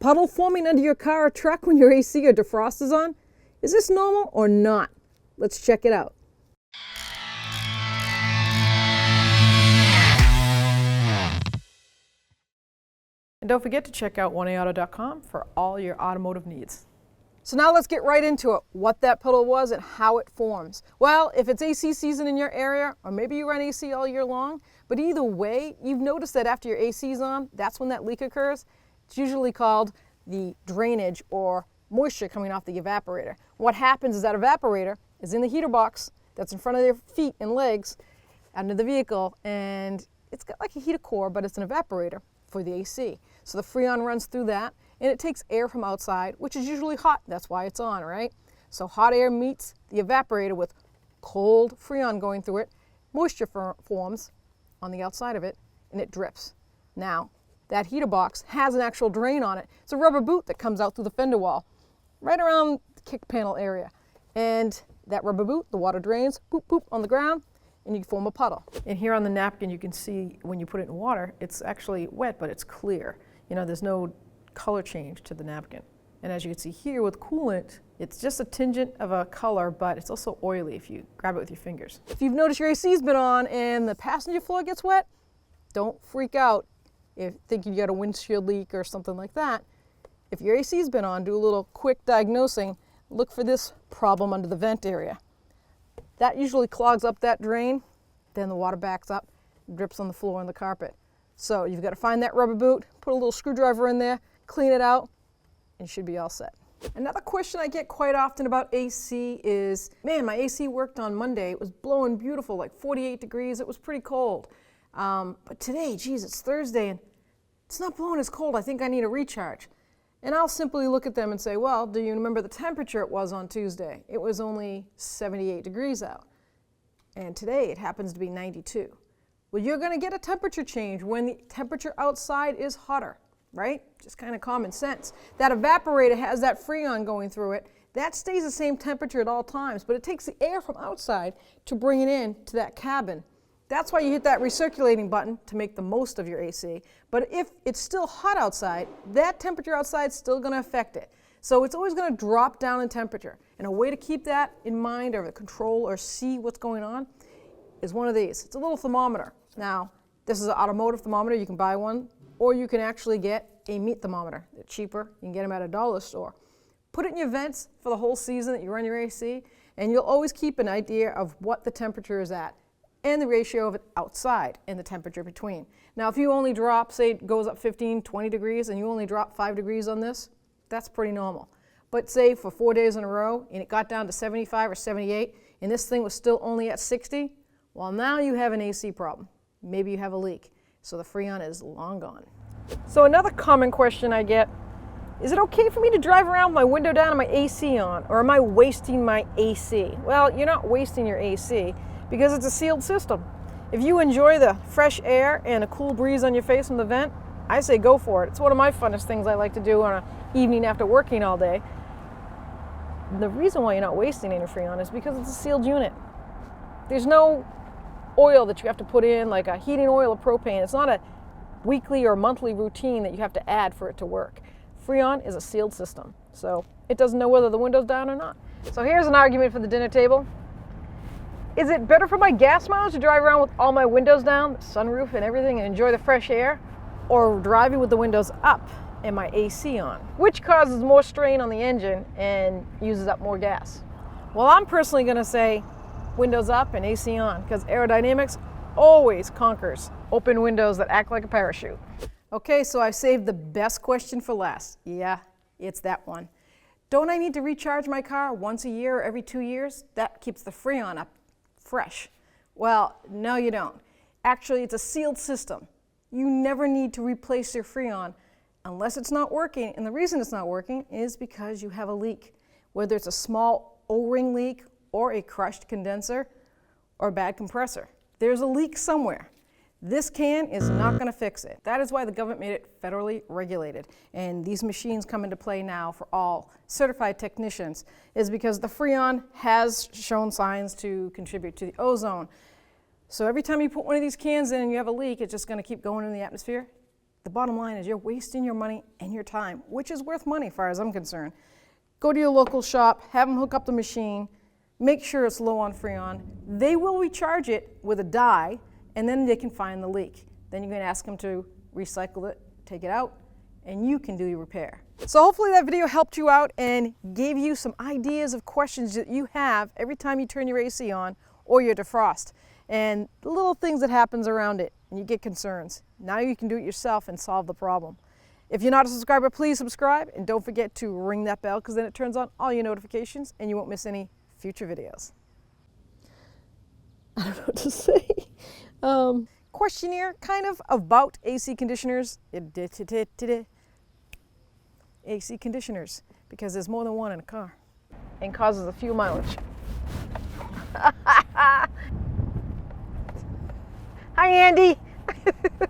Puddle forming under your car or truck when your AC or defrost is on? Is this normal or not? Let's check it out. And don't forget to check out 1aauto.com for all your automotive needs. So now let's get right into it, what that puddle was and how it forms. Well, if it's AC season in your area, or maybe you run AC all year long, but either way, you've noticed that after your AC's on, that's when that leak occurs. It's usually called the drainage or moisture coming off the evaporator. What happens is that evaporator is in the heater box that's in front of their feet and legs under the vehicle, and it's got like a heater core, but it's an evaporator for the AC. So the Freon runs through that, and it takes air from outside, which is usually hot. That's why it's on, right? So hot air meets the evaporator with cold Freon going through it. Moisture forms on the outside of it, and it drips. Now, that heater box has an actual drain on it. It's a rubber boot that comes out through the fender wall, right around the kick panel area. And that rubber boot, the water drains, boop, boop, on the ground, and you form a puddle. And here on the napkin, you can see when you put it in water, it's actually wet, but it's clear. You know, there's no color change to the napkin. And as you can see here with coolant, it's just a tangent of a color, but it's also oily if you grab it with your fingers. If you've noticed your AC's been on and the passenger floor gets wet, don't freak out if thinking you got a windshield leak or something like that. If your AC's been on, do a little quick diagnosing. Look for this problem under the vent area. That usually clogs up that drain, then the water backs up, drips on the floor and the carpet. So you've got to find that rubber boot, put a little screwdriver in there, clean it out, and you should be all set. Another question I get quite often about AC is, man, my AC worked on Monday. It was blowing beautiful, like 48 degrees. It was pretty cold. But today, geez, it's Thursday, and it's not blowing as cold. I think I need a recharge. And I'll simply look at them and say, well, do you remember the temperature it was on Tuesday? It was only 78 degrees out. And today it happens to be 92. Well, you're going to get a temperature change when the temperature outside is hotter, right? Just kind of common sense. That evaporator has that Freon going through it. That stays the same temperature at all times, but it takes the air from outside to bring it in to that cabin. That's why you hit that recirculating button to make the most of your AC. But if it's still hot outside, that temperature outside is still going to affect it. So it's always going to drop down in temperature. And a way to keep that in mind or control or see what's going on is one of these. It's a little thermometer. Now, this is an automotive thermometer. You can buy one, or you can actually get a meat thermometer. They're cheaper. You can get them at a dollar store. Put it in your vents for the whole season that you run your AC, and you'll always keep an idea of what the temperature is at, and the ratio of it outside and the temperature between. Now, if you only drop, say it goes up 15, 20 degrees, and you only drop 5 degrees on this, that's pretty normal. But say for 4 days in a row, and it got down to 75 or 78, and this thing was still only at 60, well, now you have an AC problem. Maybe you have a leak. So the Freon is long gone. So another common question I get, is it okay for me to drive around with my window down and my AC on, or am I wasting my AC? Well, you're not wasting your AC, because it's a sealed system. If you enjoy the fresh air and a cool breeze on your face from the vent, I say go for it. It's one of my funnest things I like to do on an evening after working all day. The reason why you're not wasting any Freon is because it's a sealed unit. There's no oil that you have to put in, like a heating oil or propane. It's not a weekly or monthly routine that you have to add for it to work. Freon is a sealed system, so it doesn't know whether the window's down or not. So here's an argument for the dinner table. Is it better for my gas mileage to drive around with all my windows down, the sunroof and everything, and enjoy the fresh air, or driving with the windows up and my AC on? Which causes more strain on the engine and uses up more gas? Well, I'm personally going to say windows up and AC on, because aerodynamics always conquers open windows that act like a parachute. Okay, so I've saved the best question for last. Yeah, it's that one. Don't I need to recharge my car once a year or every 2 years? That keeps the Freon up fresh. Well, no you don't. Actually, it's a sealed system. You never need to replace your Freon unless it's not working, and the reason it's not working is because you have a leak. Whether it's a small O-ring leak or a crushed condenser or a bad compressor. There's a leak somewhere. This can is not going to fix it. That is why the government made it federally regulated. And these machines come into play now for all certified technicians, is because the Freon has shown signs to contribute to the ozone. So every time you put one of these cans in and you have a leak, it's just going to keep going in the atmosphere. the bottom line is you're wasting your money and your time, which is worth money as far as I'm concerned. Go to your local shop, have them hook up the machine, make sure it's low on Freon. They will recharge it with a dye, and then they can find the leak. Then you're going to ask them to recycle it, take it out, and you can do your repair. So hopefully that video helped you out and gave you some ideas of questions that you have every time you turn your AC on or your defrost, and the little things that happens around it, and you get concerns. Now you can do it yourself and solve the problem. If you're not a subscriber, please subscribe, and don't forget to ring that bell, because then it turns on all your notifications and you won't miss any future videos. I don't know what to say. Questionnaire kind of about AC conditioners. AC conditioners, because there's more than one in a car and causes a fuel mileage. Hi, Andy.